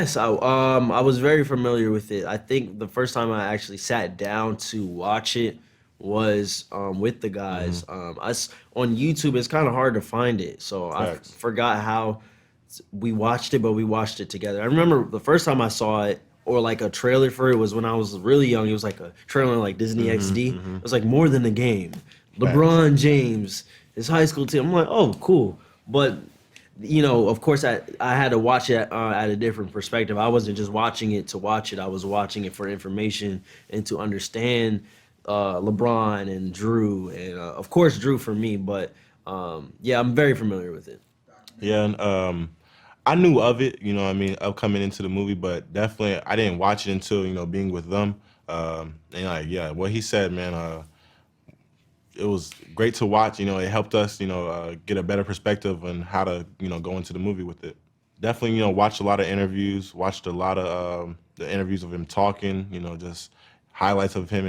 Yes, I was very familiar with it. I think the first time I actually sat down to watch it was with the Mm-hmm. guys. Us on YouTube, it's kind of hard to find it, so I Facts. forgot how we watched it, but we watched it together. I remember the first time I saw it, or like a trailer for it, was when I was really young. It was like a trailer on like Disney Mm-hmm. XD. Mm-hmm. It was like more than a game. Facts. LeBron James, his high school team. I'm like, oh, cool. But of course, I had to watch it at a different perspective. I wasn't just watching it to watch it. I was watching it for information and to understand LeBron and Drew, and of course Drew for me. But yeah, I'm very familiar with it. Yeah, and I knew of it, you know what I mean, of coming into the movie, but definitely I didn't watch it until, being with them. And like, yeah, what he said, man, it was great to watch. It helped us, get a better perspective on how to, go into the movie with it. Definitely, watched a lot of interviews, watched a lot of the interviews of him talking, just highlights of him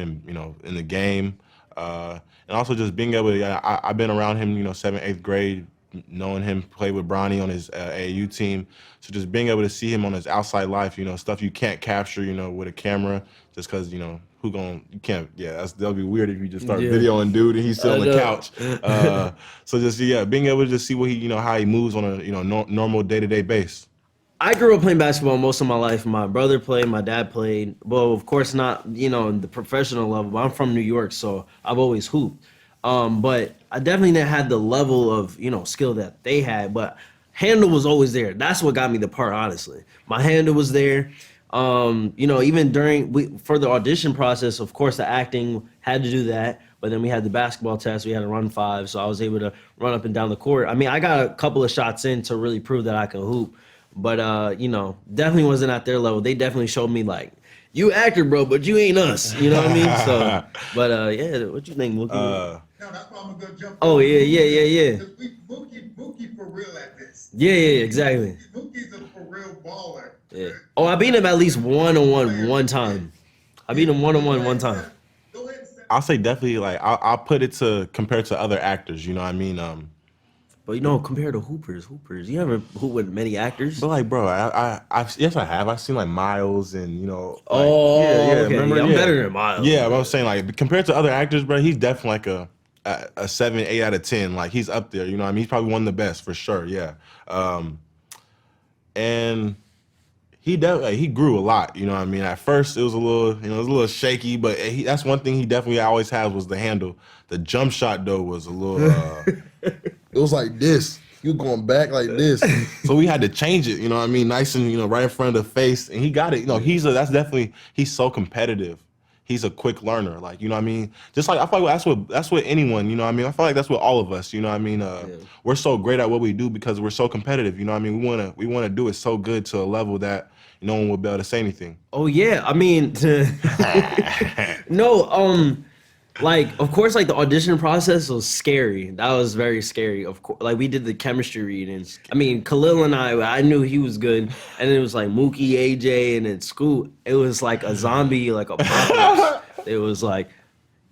in the game. And also just being able to, yeah, I've been around him, seventh, eighth grade, knowing him play with Bronny on his AAU team. So just being able to see him on his outside life, stuff you can't capture, with a camera, just because, you can't, yeah, that'll be weird if you just start Yeah, videoing dude and he's still I on the know. couch. So just, yeah, being able to just see what he, how he moves on a, normal day-to-day base. I grew up playing basketball most of my life. My brother played, my dad played. Well, of course not, the professional level. But I'm from New York, so I've always hooped. But I definitely didn't have the level of skill that they had. But handle was always there. That's what got me the part, honestly. My handle was there. Even for the audition process, of course, the acting had to do that. But then we had the basketball test. We had to run five, so I was able to run up and down the court. I mean, I got a couple of shots in to really prove that I can hoop. But definitely wasn't at their level. They definitely showed me like, you actor, bro, but you ain't us. You know what I mean? So, but yeah, what you think, Mookie? uh, No, that's why I'm gonna jump Oh on yeah, yeah, Mookie yeah, yeah, because Mookie for real at this. yeah, yeah, yeah, exactly. Mookie's a for real baller. Yeah. Oh, I beat him at least one on Go one ahead. one time. I beat Yeah, him one on go one ahead one and time. set. Go ahead and set. I'll say definitely, like, I'll put it to compared to other actors, you know what I mean? But compared to Hoopers, you haven't hooped with many actors. But like, bro, yes, I have. I've seen like Miles and like, yeah, Oh, yeah. okay. Remember, Yeah, I'm yeah, better than Miles. yeah. But I'm saying like compared to other actors, bro, he's definitely like a 7, 8 out of 10. Like he's up there. You know what I mean? He's probably one of the best for sure. Yeah. And he grew a lot. You know what I mean? At first, it was a little, it was a little shaky, but that's one thing he definitely always had was the handle. The jump shot though was a little. It was like this. You going back like this. So we had to change it, you know what I mean? Nice and, right in front of the face. And he got it. He's so competitive. He's a quick learner. Like, you know what I mean? Just like I feel like that's what anyone, you know what I mean? I feel like that's what all of us, you know what I mean? Yeah. We're so great at what we do because we're so competitive, you know what I mean? We wanna do it so good to a level that no one will be able to say anything. Oh yeah, I mean, no, like of course, like the audition process was scary. That was very scary. Of course, like we did the chemistry read, and I mean, Khalil and I knew he was good, and then it was like Mookie, AJ, and then Scoot. It was like a zombie, like apocalypse. It was like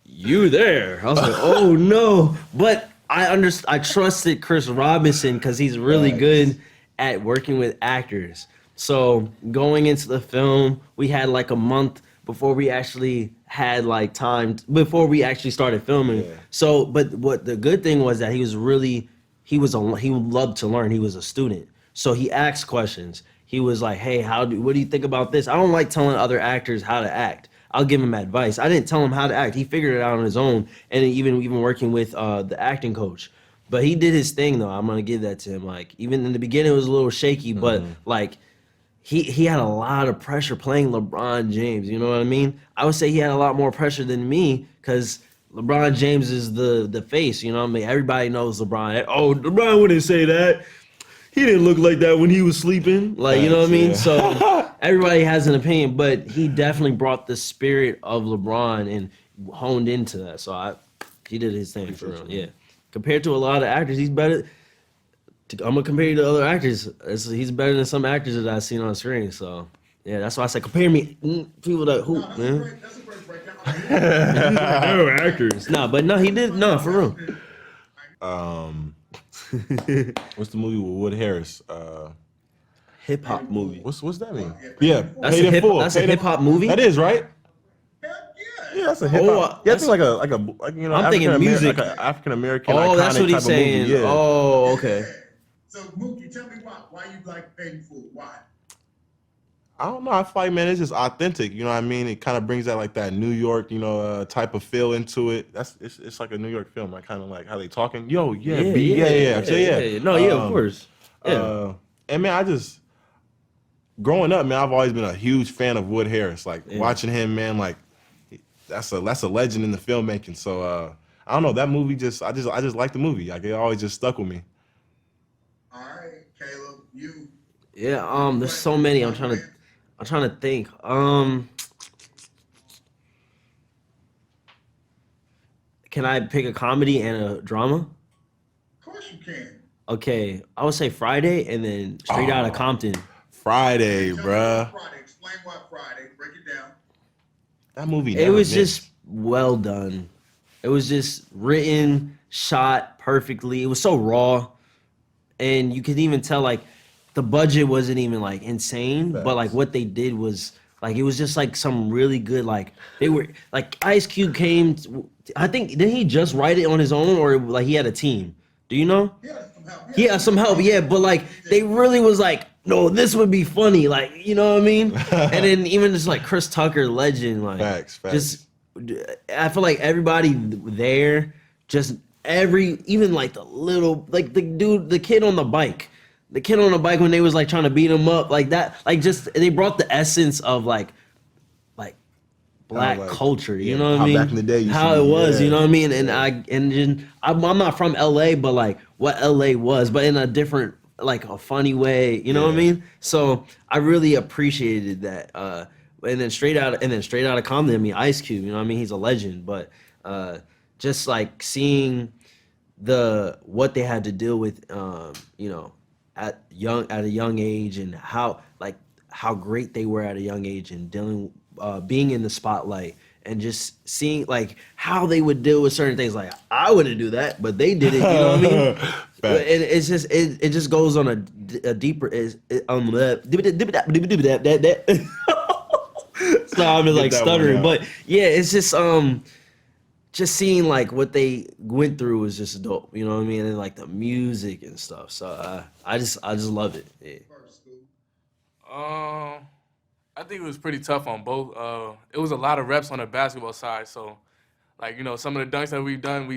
you there. I was like, oh no, but I trusted Chris Robinson because he's really Facts. good at working with actors. So going into the film, we had like a month before we actually had like time before we actually started filming. Yeah. So, but what the good thing was that he loved to learn. He was a student, so he asked questions. He was like, "Hey, what do you think about this?" I don't like telling other actors how to act. I'll give him advice. I didn't tell him how to act. He figured it out on his own, and even working with the acting coach. But he did his thing though. I'm gonna give that to him. Like even in the beginning, it was a little shaky, but like he had a lot of pressure playing LeBron James. You know what I mean? I would say he had a lot more pressure than me because LeBron James is the face. You know what I mean? Everybody knows LeBron. Oh, LeBron wouldn't say that. He didn't look like that when he was sleeping. Like, you know what I mean? Yeah. So everybody has an opinion, but he definitely brought the spirit of LeBron and honed into that. So he did his thing for real. Yeah. Compared to a lot of actors, he's better. I'm gonna compare you to other actors. He's better than some actors that I've seen on screen. So yeah, that's why I said compare me people that hoop, No, man. that's a great breakdown. No actors. Nah, but no, he did for real. What's the movie with Wood Harris? hip hop movie. What's that mean? Yeah, Yeah, That's Paid a in hip. Full. That's a Paid in- hip hop movie. That is right. Heck Yeah, that's a hip hop. Yeah, I think like you know, I'm thinking music. like an African American. Oh, that's iconic what he's type of movie, saying. yeah. Oh, okay. So Mookie, tell me why you like Paid in Full? Why? I don't know. I feel like, man, it's just authentic. You know what I mean? It kind of brings that like that New York, you know, type of feel into it. It's like a New York film. I kind of like how they talking. Yo, yeah, yeah. So, yeah. No, yeah, of course. Yeah. And man, I just growing up, man, I've always been a huge fan of Wood Harris. Like watching him, man, like that's a legend in the filmmaking. So I don't know, that movie I just like the movie. Like it always just stuck with me. All right, Caleb, you. Yeah. There's so many. I'm trying to think. Can I pick a comedy and a drama? Of course you can. Okay, I would say Friday and then Straight Outta Compton. Friday, Tell me bruh. about Friday. Explain why Friday. Break it down. That movie. It never was missed. just well done. It was just written, shot perfectly. It was so raw, and you could even tell like the budget wasn't even like insane, but like Facts. what they did was like it was just like some really good like they were like Ice Cube came. I think did he just write it on his own or like he had a team? Do you know? Yeah, some help. He had some help, yeah, but like they really was like, no, this would be funny, like you know what I mean? And then even just like Chris Tucker, legend, like Facts. just I feel like everybody there, just even like the little like the kid on the bike. The kid on the bike when they was like trying to beat him up, like that, like just they brought the essence of like black like, culture, you yeah, know what I how mean? back in the day used how to it be, was, yeah. you know what I mean? And I'm not from LA, but like what LA was, but in a different like a funny way, you know what I Yeah. mean? So I really appreciated that. And then straight out of Compton, I mean Ice Cube, you know what I mean? He's a legend, but just like seeing what they had to deal with, you know, at a young age and how great they were at a young age and being in the spotlight and just seeing like how they would deal with certain things. Like I wouldn't do that, but they did it. You know what I mean? Facts. It just goes on a deeper so I'm just like that one stuttering, out. but yeah, it's just seeing like what they went through was just dope. You know what I mean? And like the music and stuff. So I just love it. Yeah. First, school. I think it was pretty tough on both. It was a lot of reps on the basketball side. So, like you know, some of the dunks that we've done,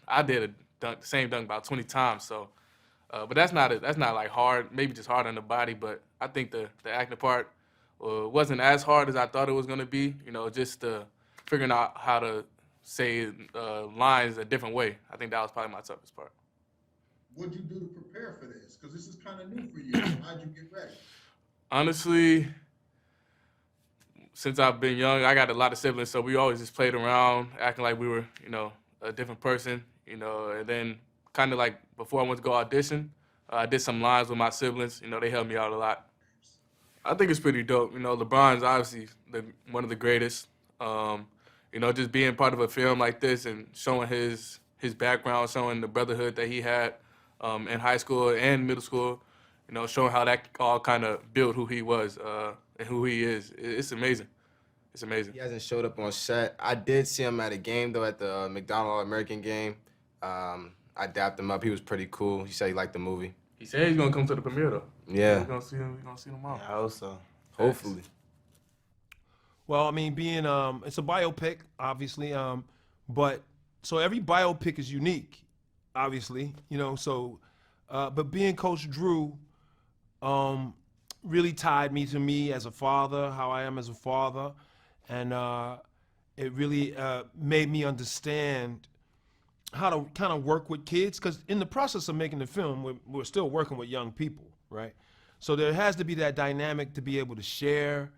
I did a dunk, the same dunk about 20 times. So, but that's not like hard. Maybe just hard on the body. But I think the acting part wasn't as hard as I thought it was gonna be. You know, just figuring out how to say lines a different way. I think that was probably my toughest part. What'd you do to prepare for this? Because this is kind of new for you. How'd you get ready? Honestly, since I've been young, I got a lot of siblings, so we always just played around, acting like we were, you know, a different person, you know. And then kind of like before I went to go audition, I did some lines with my siblings. You know, they helped me out a lot. I think it's pretty dope. You know, LeBron's obviously one of the greatest. You know, just being part of a film like this and showing his background, showing the brotherhood that he had in high school and middle school. You know, showing how that all kind of built who he was and who he is. It's amazing. It's amazing. He hasn't showed up on set. I did see him at a game, though, at the McDonald All-American game. I dapped him up. He was pretty cool. He said he liked the movie. He said he's gonna come to the premiere though. Yeah. We're gonna see him. We're gonna see him tomorrow. I hope so. Hopefully. Well, I mean, it's a biopic, obviously, but so every biopic is unique, obviously, you know. So, but being Coach Drew, really tied me to me as a father, how I am as a father, and it really made me understand how to kind of work with kids, because in the process of making the film, we're still working with young people, right? So there has to be that dynamic to be able to share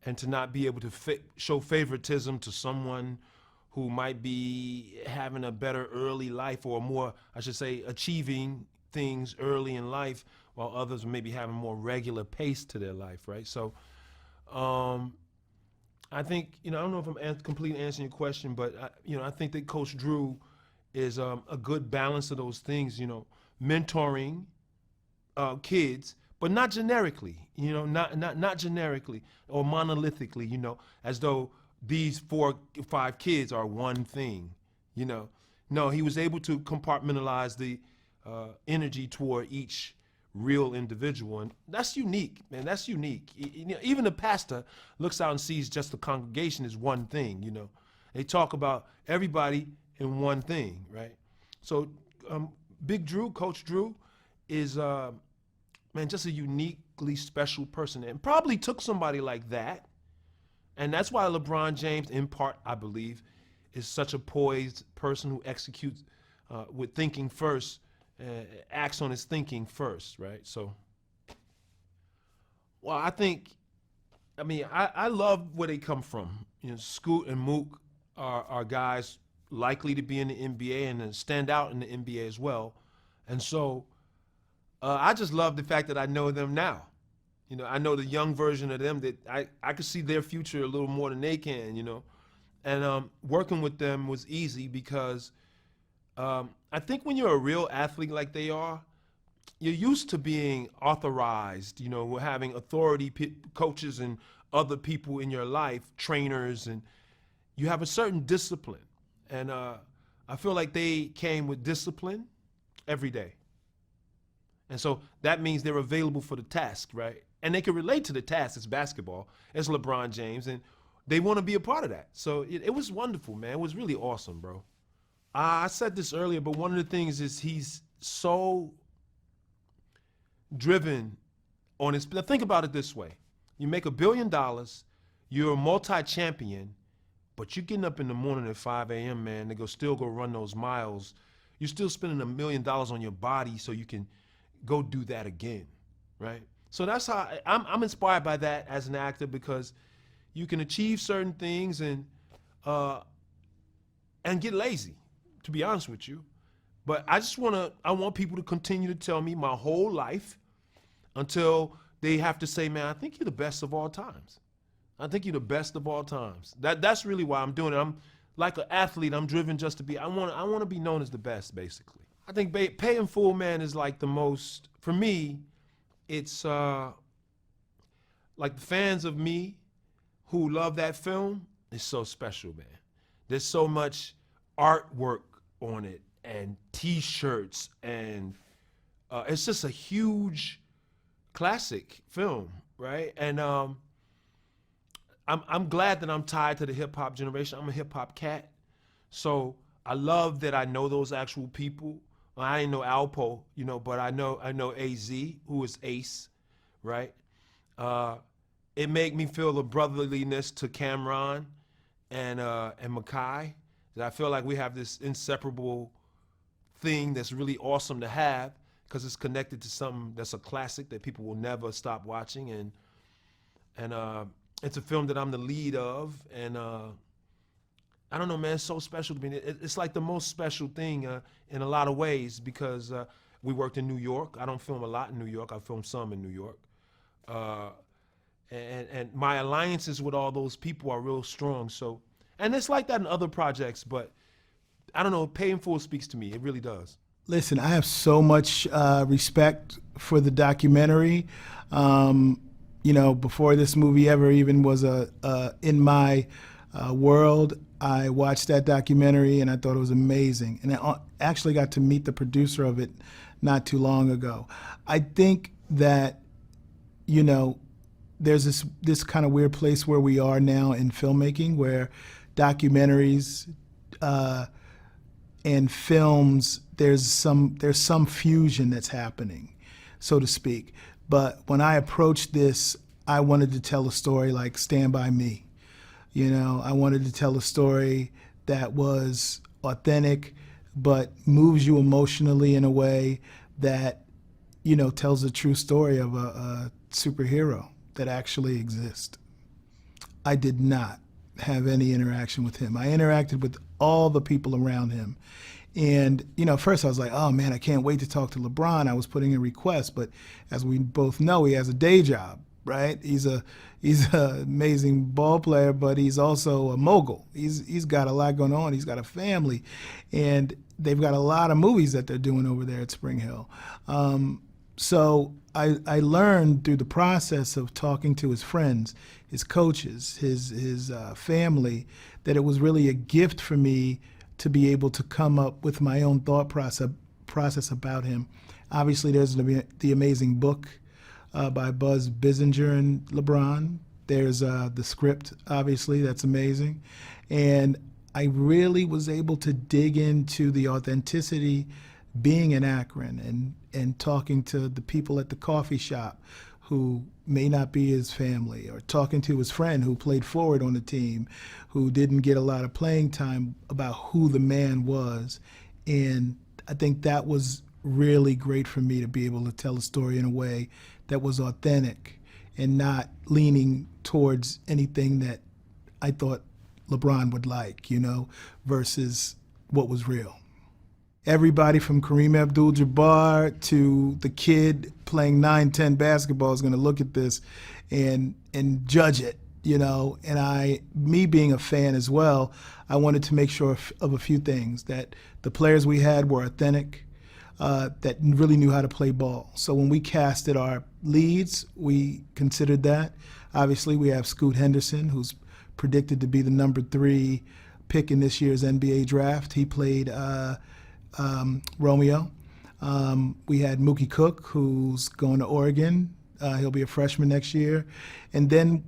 and to not be able to show favoritism to someone who might be having a better early life, or more, I should say, achieving things early in life, while others may be having more regular pace to their life, right? So I think, you know, I don't know if I'm completely answering your question, but I think that Coach Drew is a good balance of those things, you know, mentoring kids, but not generically, not generically or monolithically, as though these 4 or 5 kids are one thing, No, he was able to compartmentalize the energy toward each real individual, and that's unique, man. That's unique. Even the pastor looks out and sees just the congregation as one thing. They talk about everybody in one thing, right? So, Big Drew, Coach Drew, is man, just a uniquely special person, and probably took somebody like that, and that's why LeBron James, in part, I believe, is such a poised person who executes with thinking first. Acts on his thinking first, right? So, well, I love where they come from. Scoot and Mook are guys likely to be in the NBA and then stand out in the NBA as well. And so, I just love the fact that I know them now. I know the young version of them that I could see their future a little more than they can, And working with them was easy because I think when you're a real athlete like they are, you're used to being authorized, having authority coaches and other people in your life, trainers, and you have a certain discipline. And I feel like they came with discipline every day. And so that means they're available for the task, right? And they can relate to the task. It's basketball. It's LeBron James. And they want to be a part of that. So it was wonderful, man. It was really awesome, bro. I said this earlier, but one of the things is he's so driven on his. Think about it this way: you make $1 billion, you're a multi-champion, but you're getting up in the morning at 5 a.m., man, to still go run those miles. You're still spending $1 million on your body so you can go do that again, right? So that's how I'm inspired by that as an actor, because you can achieve certain things and get lazy, to be honest with you. But I want people to continue to tell me my whole life until they have to say, man, I think you're the best of all times. I think you're the best of all times. That's really why I'm doing it. I'm like an athlete. I'm driven just to be, I want to be known as the best, basically. I think Pay in Full, man, is like the most, for me, it's like the fans of me who love that film is so special, man. There's so much artwork on it and T-shirts, and it's just a huge classic film, right? And I'm glad that I'm tied to the hip hop generation. I'm a hip hop cat, so I love that I know those actual people. I didn't know Alpo, but I know AZ, who is Ace, right? It made me feel the brotherliness to Cameron and Mackay. That I feel like we have this inseparable thing that's really awesome to have, because it's connected to something that's a classic that people will never stop watching, and it's a film that I'm the lead of, and I don't know, man, it's so special to me. It's like the most special thing in a lot of ways, because we worked in New York. I don't film a lot in New York. I film some in New York. And my alliances with all those people are real strong. So, and it's like that in other projects, but I don't know, Pay in Full speaks to me. It really does. Listen, I have so much respect for the documentary. Before this movie ever even was in my world, I watched that documentary and I thought it was amazing. And I actually got to meet the producer of it not too long ago. I think that, there's this kind of weird place where we are now in filmmaking, where documentaries and films, there's some fusion that's happening, so to speak. But when I approached this, I wanted to tell a story like Stand By Me. I wanted to tell a story that was authentic, but moves you emotionally in a way that, tells a true story of a superhero that actually exists. I did not have any interaction with him. I interacted with all the people around him. And, at first I was like, oh man, I can't wait to talk to LeBron. I was putting in requests, but as we both know, he has a day job, right? He's an amazing ball player, but he's also a mogul. He's got a lot going on. He's got a family, and they've got a lot of movies that they're doing over there at Spring Hill. So I learned through the process of talking to his friends, his coaches, his family, that it was really a gift for me to be able to come up with my own thought process about him. Obviously, there's the amazing book by Buzz Bissinger and LeBron. There's the script, obviously, that's amazing. And I really was able to dig into the authenticity being in Akron and talking to the people at the coffee shop who may not be his family, or talking to his friend who played forward on the team, who didn't get a lot of playing time, about who the man was. And I think that was really great for me to be able to tell a story in a way that was authentic and not leaning towards anything that I thought LeBron would like, versus what was real. Everybody from Kareem Abdul-Jabbar to the kid playing 9-10 basketball is going to look at this and judge it, And me being a fan as well, I wanted to make sure of a few things: that the players we had were authentic, that really knew how to play ball. So when we casted our leads, we considered that. Obviously, we have Scoot Henderson, who's predicted to be the number 3 pick in this year's NBA draft. He played Romeo. We had Mookie Cook, who's going to Oregon. He'll be a freshman next year. And then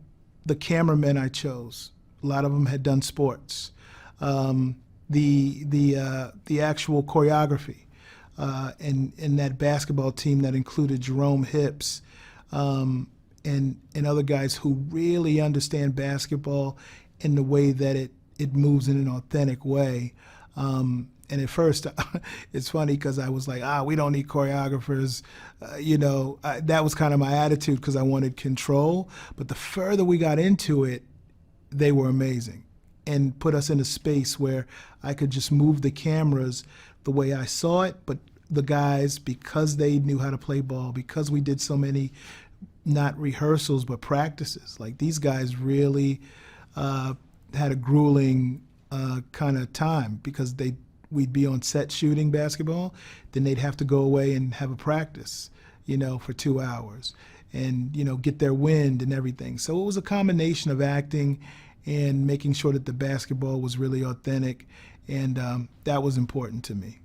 the cameramen I chose, a lot of them had done sports. The actual choreography and that basketball team that included Jerome Hips and other guys who really understand basketball in the way that it moves in an authentic way. And at first, it's funny because I was like, we don't need choreographers. That was kind of my attitude because I wanted control. But the further we got into it, they were amazing and put us in a space where I could just move the cameras the way I saw it. But the guys, because they knew how to play ball, because we did so many, not rehearsals, but practices, like these guys really had a grueling kind of time because we'd be on set shooting basketball, then they'd have to go away and have a practice, for 2 hours and, get their wind and everything. So it was a combination of acting and making sure that the basketball was really authentic, and that was important to me.